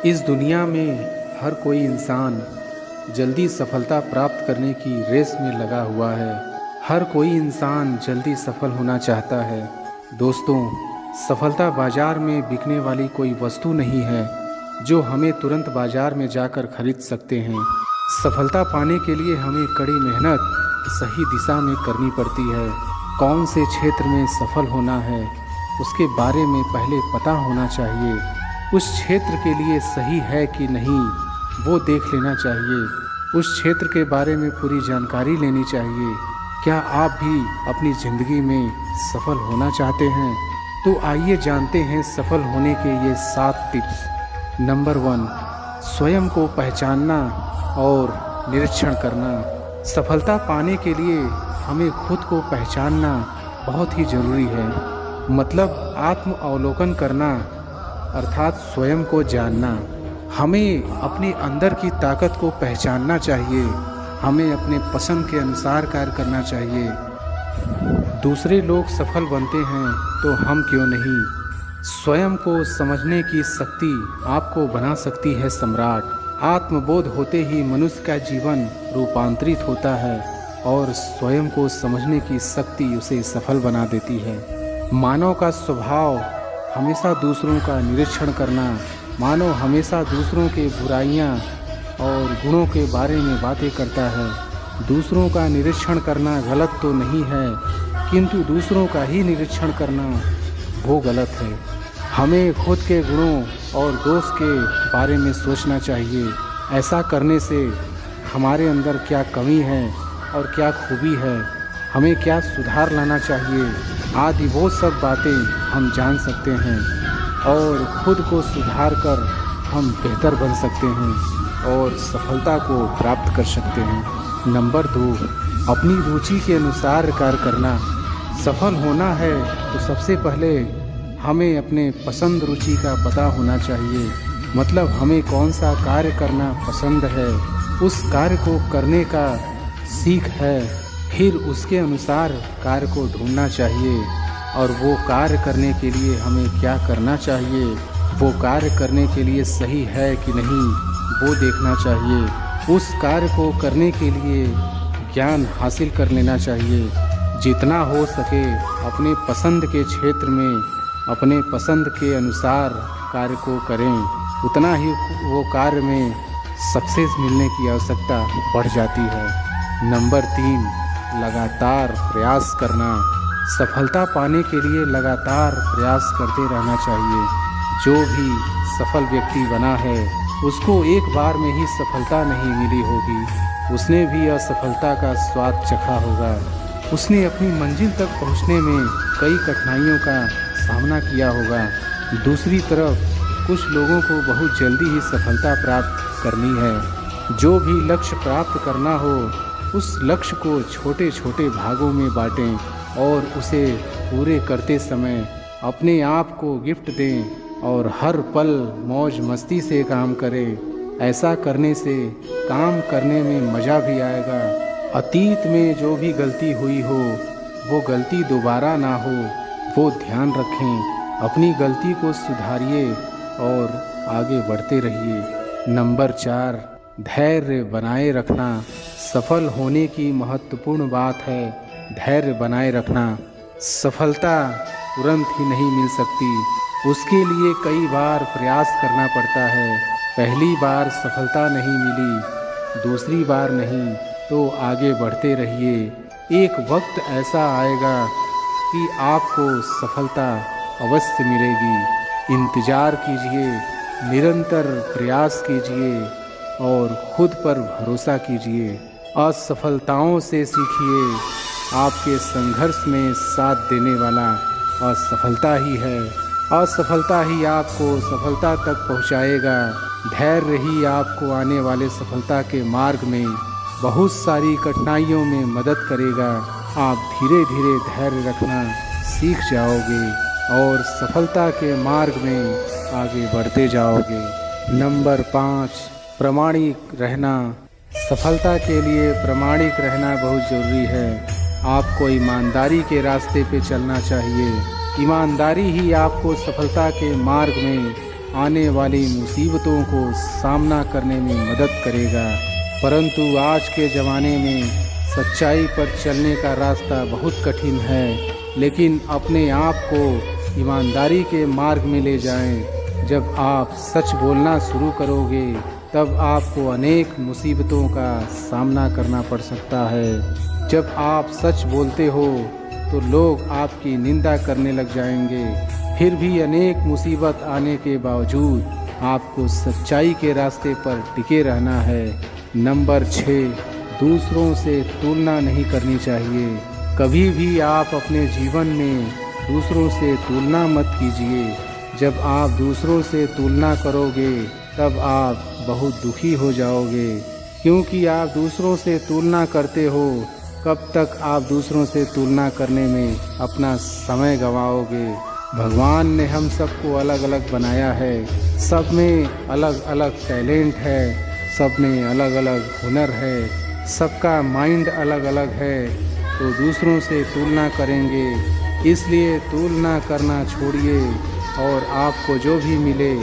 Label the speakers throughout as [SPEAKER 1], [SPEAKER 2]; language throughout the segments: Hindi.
[SPEAKER 1] इस दुनिया में हर कोई इंसान जल्दी सफलता प्राप्त करने की रेस में लगा हुआ है। हर कोई इंसान जल्दी सफल होना चाहता है। दोस्तों, सफलता बाजार में बिकने वाली कोई वस्तु नहीं है जो हमें तुरंत बाजार में जाकर खरीद सकते हैं। सफलता पाने के लिए हमें कड़ी मेहनत सही दिशा में करनी पड़ती है। कौन से क्षेत्र में सफल होना है उसके बारे में पहले पता होना चाहिए। उस क्षेत्र के लिए सही है कि नहीं वो देख लेना चाहिए। उस क्षेत्र के बारे में पूरी जानकारी लेनी चाहिए। क्या आप भी अपनी ज़िंदगी में सफल होना चाहते हैं? तो आइए जानते हैं सफल होने के ये 7 टिप्स। नंबर 1, स्वयं को पहचानना और निरीक्षण करना। सफलता पाने के लिए हमें खुद को पहचानना बहुत ही ज़रूरी है। मतलब आत्म अवलोकन करना अर्थात स्वयं को जानना। हमें अपने अंदर की ताकत को पहचानना चाहिए। हमें अपने पसंद के अनुसार कार्य करना चाहिए। दूसरे लोग सफल बनते हैं तो हम क्यों नहीं? स्वयं को समझने की शक्ति आपको बना सकती है सम्राट। आत्मबोध होते ही मनुष्य का जीवन रूपांतरित होता है और स्वयं को समझने की शक्ति उसे सफल बना देती है। मानव का स्वभाव हमेशा दूसरों का निरीक्षण करना। मानव हमेशा दूसरों के बुराइयां और गुणों के बारे में बातें करता है। दूसरों का निरीक्षण करना गलत तो नहीं है, किंतु दूसरों का ही निरीक्षण करना वो गलत है। हमें खुद के गुणों और दोष के बारे में सोचना चाहिए। ऐसा करने से हमारे अंदर क्या कमी है और क्या खूबी है, हमें क्या सुधार लाना चाहिए आदि वो सब बातें हम जान सकते हैं और खुद को सुधार कर हम बेहतर बन सकते हैं और सफलता को प्राप्त कर सकते हैं। नंबर 2, अपनी रुचि के अनुसार कार्य करना। सफल होना है तो सबसे पहले हमें अपने पसंद रुचि का पता होना चाहिए। मतलब हमें कौन सा कार्य करना पसंद है, उस कार्य को करने का सीख है। फिर उसके अनुसार कार्य को ढूंढना चाहिए और वो कार्य करने के लिए हमें क्या करना चाहिए, वो कार्य करने के लिए सही है कि नहीं वो देखना चाहिए। उस कार्य को करने के लिए ज्ञान हासिल कर लेना चाहिए। जितना हो सके अपने पसंद के क्षेत्र में अपने पसंद के अनुसार कार्य को करें, उतना ही वो कार्य में सक्सेस मिलने की आवश्यकता बढ़ जाती है। नंबर 3, लगातार प्रयास करना। सफलता पाने के लिए लगातार प्रयास करते रहना चाहिए। जो भी सफल व्यक्ति बना है उसको एक बार में ही सफलता नहीं मिली होगी। उसने भी असफलता का स्वाद चखा होगा। उसने अपनी मंजिल तक पहुंचने में कई कठिनाइयों का सामना किया होगा। दूसरी तरफ कुछ लोगों को बहुत जल्दी ही सफलता प्राप्त करनी है। जो भी लक्ष्य प्राप्त करना हो उस लक्ष्य को छोटे छोटे भागों में बांटें और उसे पूरे करते समय अपने आप को गिफ्ट दें और हर पल मौज मस्ती से काम करें। ऐसा करने से काम करने में मज़ा भी आएगा। अतीत में जो भी गलती हुई हो वो गलती दोबारा ना हो वो ध्यान रखें। अपनी गलती को सुधारिए और आगे बढ़ते रहिए। नंबर 4, धैर्य बनाए रखना। सफल होने की महत्वपूर्ण बात है धैर्य बनाए रखना। सफलता तुरंत ही नहीं मिल सकती, उसके लिए कई बार प्रयास करना पड़ता है। पहली बार सफलता नहीं मिली, दूसरी बार नहीं, तो आगे बढ़ते रहिए। एक वक्त ऐसा आएगा कि आपको सफलता अवश्य मिलेगी। इंतज़ार कीजिए, निरंतर प्रयास कीजिए और खुद पर भरोसा कीजिए। असफलताओं से सीखिए। आपके संघर्ष में साथ देने वाला असफलता ही है। असफलता ही आपको सफलता तक पहुंचाएगा। धैर्य ही आपको आने वाले सफलता के मार्ग में बहुत सारी कठिनाइयों में मदद करेगा। आप धीरे धीरे धैर्य रखना सीख जाओगे और सफलता के मार्ग में आगे बढ़ते जाओगे। नंबर 5, प्रामाणिक रहना। सफलता के लिए प्रामाणिक रहना बहुत ज़रूरी है। आपको ईमानदारी के रास्ते पे चलना चाहिए। ईमानदारी ही आपको सफलता के मार्ग में आने वाली मुसीबतों को सामना करने में मदद करेगा। परंतु आज के ज़माने में सच्चाई पर चलने का रास्ता बहुत कठिन है, लेकिन अपने आप को ईमानदारी के मार्ग में ले जाएं। जब आप सच बोलना शुरू करोगे तब आपको अनेक मुसीबतों का सामना करना पड़ सकता है। जब आप सच बोलते हो तो लोग आपकी निंदा करने लग जाएंगे, फिर भी अनेक मुसीबत आने के बावजूद आपको सच्चाई के रास्ते पर टिके रहना है। नंबर 6, दूसरों से तुलना नहीं करनी चाहिए। कभी भी आप अपने जीवन में दूसरों से तुलना मत कीजिए। जब आप दूसरों से तुलना करोगे तब आप बहुत दुखी हो जाओगे, क्योंकि आप दूसरों से तुलना करते हो। कब तक आप दूसरों से तुलना करने में अपना समय गंवाओगे। भगवान ने हम सबको अलग अलग बनाया है, सब में अलग अलग टैलेंट है, सब में अलग अलग हुनर है, सबका माइंड अलग अलग है। तो दूसरों से तुलना करेंगे, इसलिए तुलना करना छोड़िए और आपको जो भी मिले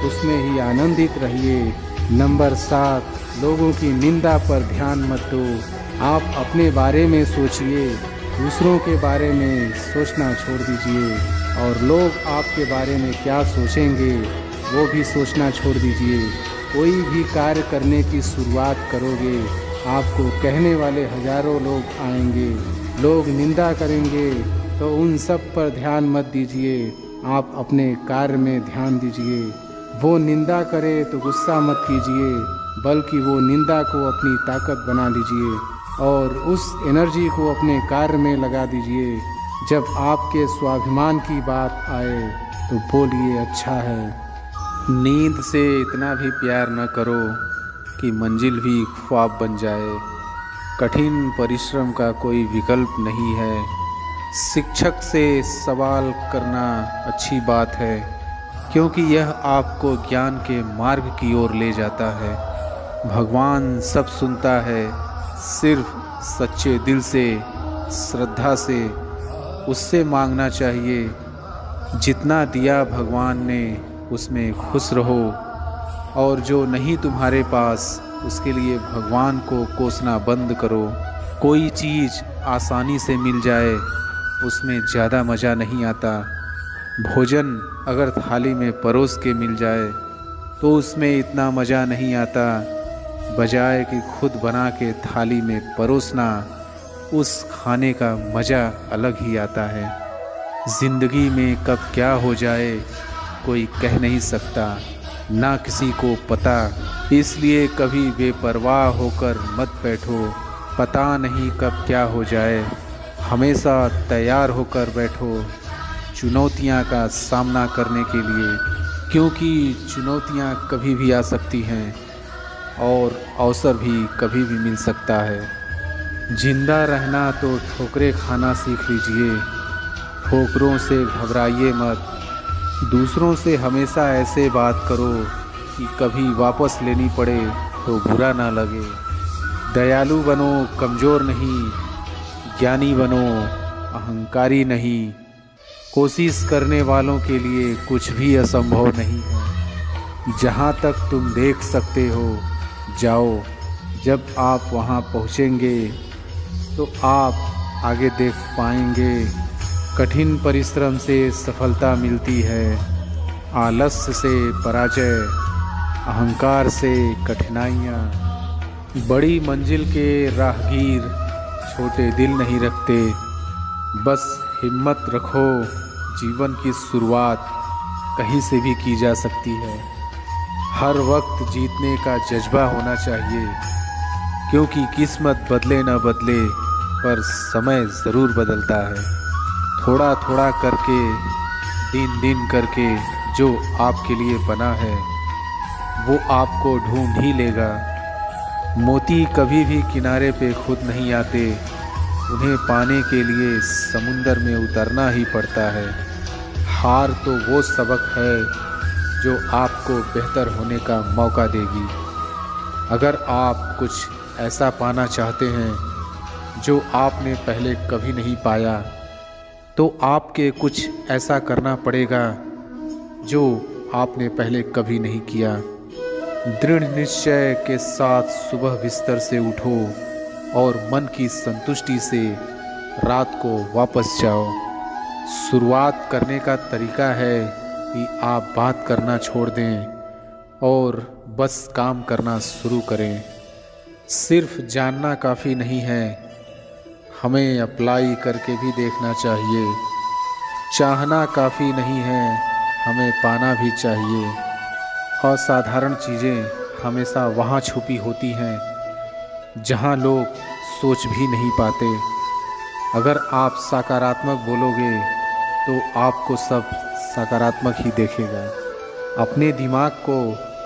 [SPEAKER 1] उसमें ही आनंदित रहिए। नंबर 7, लोगों की निंदा पर ध्यान मत दो। आप अपने बारे में सोचिए, दूसरों के बारे में सोचना छोड़ दीजिए। और लोग आपके बारे में क्या सोचेंगे वो भी सोचना छोड़ दीजिए। कोई भी कार्य करने की शुरुआत करोगे, आपको कहने वाले हजारों लोग आएंगे, लोग निंदा करेंगे, तो उन सब पर ध्यान मत दीजिए। आप अपने कार्य में ध्यान दीजिए। वो निंदा करे तो गुस्सा मत कीजिए, बल्कि वो निंदा को अपनी ताकत बना लीजिए और उस एनर्जी को अपने कार्य में लगा दीजिए। जब आपके स्वाभिमान की बात आए तो बोलिए अच्छा है। नींद से इतना भी प्यार न करो कि मंजिल भी ख्वाब बन जाए। कठिन परिश्रम का कोई विकल्प नहीं है। शिक्षक से सवाल करना अच्छी बात है, क्योंकि यह आपको ज्ञान के मार्ग की ओर ले जाता है। भगवान सब सुनता है, सिर्फ सच्चे दिल से, श्रद्धा से उससे मांगना चाहिए। जितना दिया भगवान ने उसमें खुश रहो, और जो नहीं तुम्हारे पास उसके लिए भगवान को कोसना बंद करो। कोई चीज़ आसानी से मिल जाए उसमें ज़्यादा मज़ा नहीं आता। भोजन अगर थाली में परोस के मिल जाए तो उसमें इतना मज़ा नहीं आता, बजाय कि खुद बना के थाली में परोसना, उस खाने का मज़ा अलग ही आता है। ज़िंदगी में कब क्या हो जाए कोई कह नहीं सकता, ना किसी को पता। इसलिए कभी बेपरवाह होकर मत बैठो, पता नहीं कब क्या हो जाए। हमेशा तैयार होकर बैठो चुनौतियां का सामना करने के लिए, क्योंकि चुनौतियां कभी भी आ सकती हैं और अवसर भी कभी भी मिल सकता है। जिंदा रहना तो ठोकरें खाना सीख लीजिए, ठोकरों से घबराइए मत। दूसरों से हमेशा ऐसे बात करो कि कभी वापस लेनी पड़े तो बुरा ना लगे। दयालु बनो, कमज़ोर नहीं। ज्ञानी बनो, अहंकारी नहीं। कोशिश करने वालों के लिए कुछ भी असंभव नहीं है। जहाँ तक तुम देख सकते हो जाओ। जब आप वहाँ पहुँचेंगे तो आप आगे देख पाएंगे। कठिन परिश्रम से सफलता मिलती है, आलस्य से पराजय, अहंकार से कठिनाइयाँ। बड़ी मंजिल के राहगीर छोटे दिल नहीं रखते। बस हिम्मत रखो, जीवन की शुरुआत कहीं से भी की जा सकती है। हर वक्त जीतने का जज्बा होना चाहिए, क्योंकि किस्मत बदले न बदले पर समय ज़रूर बदलता है। थोड़ा थोड़ा करके, दिन दिन करके जो आपके लिए बना है वो आपको ढूंढ ही लेगा। मोती कभी भी किनारे पे खुद नहीं आते, उन्हें पाने के लिए समुंदर में उतरना ही पड़ता है। हार तो वो सबक है जो आपको बेहतर होने का मौका देगी। अगर आप कुछ ऐसा पाना चाहते हैं जो आपने पहले कभी नहीं पाया, तो आपके कुछ ऐसा करना पड़ेगा जो आपने पहले कभी नहीं किया। दृढ़ निश्चय के साथ सुबह बिस्तर से उठो और मन की संतुष्टि से रात को वापस जाओ। शुरुआत करने का तरीका है कि आप बात करना छोड़ दें और बस काम करना शुरू करें। सिर्फ जानना काफ़ी नहीं है, हमें अप्लाई करके भी देखना चाहिए। चाहना काफ़ी नहीं है, हमें पाना भी चाहिए। असाधारण चीज़ें हमेशा वहाँ छुपी होती हैं जहाँ लोग सोच भी नहीं पाते। अगर आप सकारात्मक बोलोगे तो आपको सब सकारात्मक ही देखेगा। अपने दिमाग को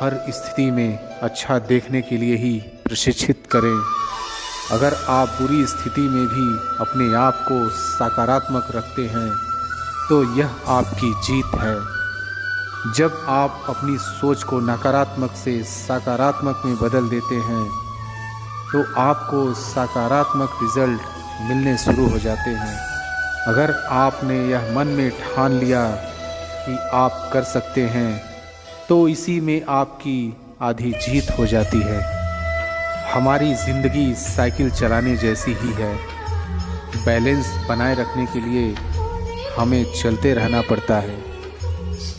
[SPEAKER 1] हर स्थिति में अच्छा देखने के लिए ही प्रशिक्षित करें। अगर आप बुरी स्थिति में भी अपने आप को सकारात्मक रखते हैं तो यह आपकी जीत है। जब आप अपनी सोच को नकारात्मक से सकारात्मक में बदल देते हैं तो आपको सकारात्मक रिजल्ट मिलने शुरू हो जाते हैं। अगर आपने यह मन में ठान लिया कि आप कर सकते हैं तो इसी में आपकी आधी जीत हो जाती है। हमारी ज़िंदगी साइकिल चलाने जैसी ही है। बैलेंस बनाए रखने के लिए हमें चलते रहना पड़ता है।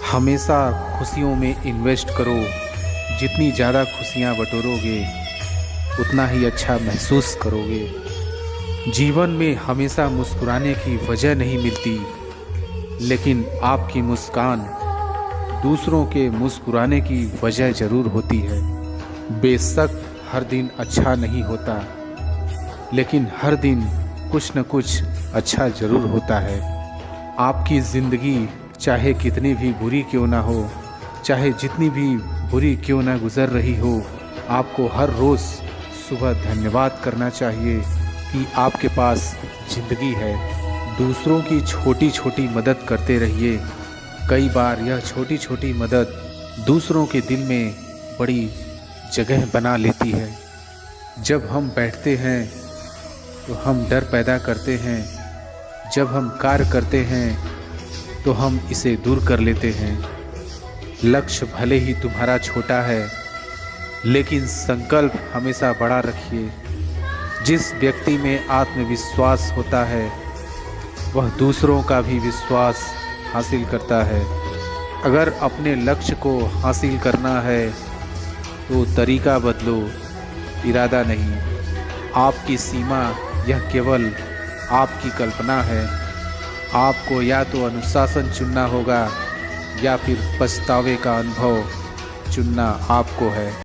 [SPEAKER 1] हमेशा खुशियों में इन्वेस्ट करो। जितनी ज़्यादा खुशियाँ बटोरोगे उतना ही अच्छा महसूस करोगे। जीवन में हमेशा मुस्कुराने की वजह नहीं मिलती, लेकिन आपकी मुस्कान दूसरों के मुस्कुराने की वजह ज़रूर होती है। बेशक हर दिन अच्छा नहीं होता, लेकिन हर दिन कुछ न कुछ अच्छा ज़रूर होता है। आपकी ज़िंदगी चाहे कितनी भी बुरी क्यों ना हो, चाहे जितनी भी बुरी क्यों ना गुज़र रही हो, आपको हर रोज़ सुबह धन्यवाद करना चाहिए कि आपके पास ज़िंदगी है। दूसरों की छोटी छोटी मदद करते रहिए। कई बार यह छोटी छोटी मदद दूसरों के दिल में बड़ी जगह बना लेती है। जब हम बैठते हैं तो हम डर पैदा करते हैं, जब हम कार्य करते हैं तो हम इसे दूर कर लेते हैं। लक्ष्य भले ही तुम्हारा छोटा है, लेकिन संकल्प हमेशा बड़ा रखिए। जिस व्यक्ति में आत्मविश्वास होता है वह दूसरों का भी विश्वास हासिल करता है। अगर अपने लक्ष्य को हासिल करना है तो तरीका बदलो, इरादा नहीं। आपकी सीमा यह केवल आपकी कल्पना है। आपको या तो अनुशासन चुनना होगा या फिर पछतावे का अनुभव चुनना आपको है।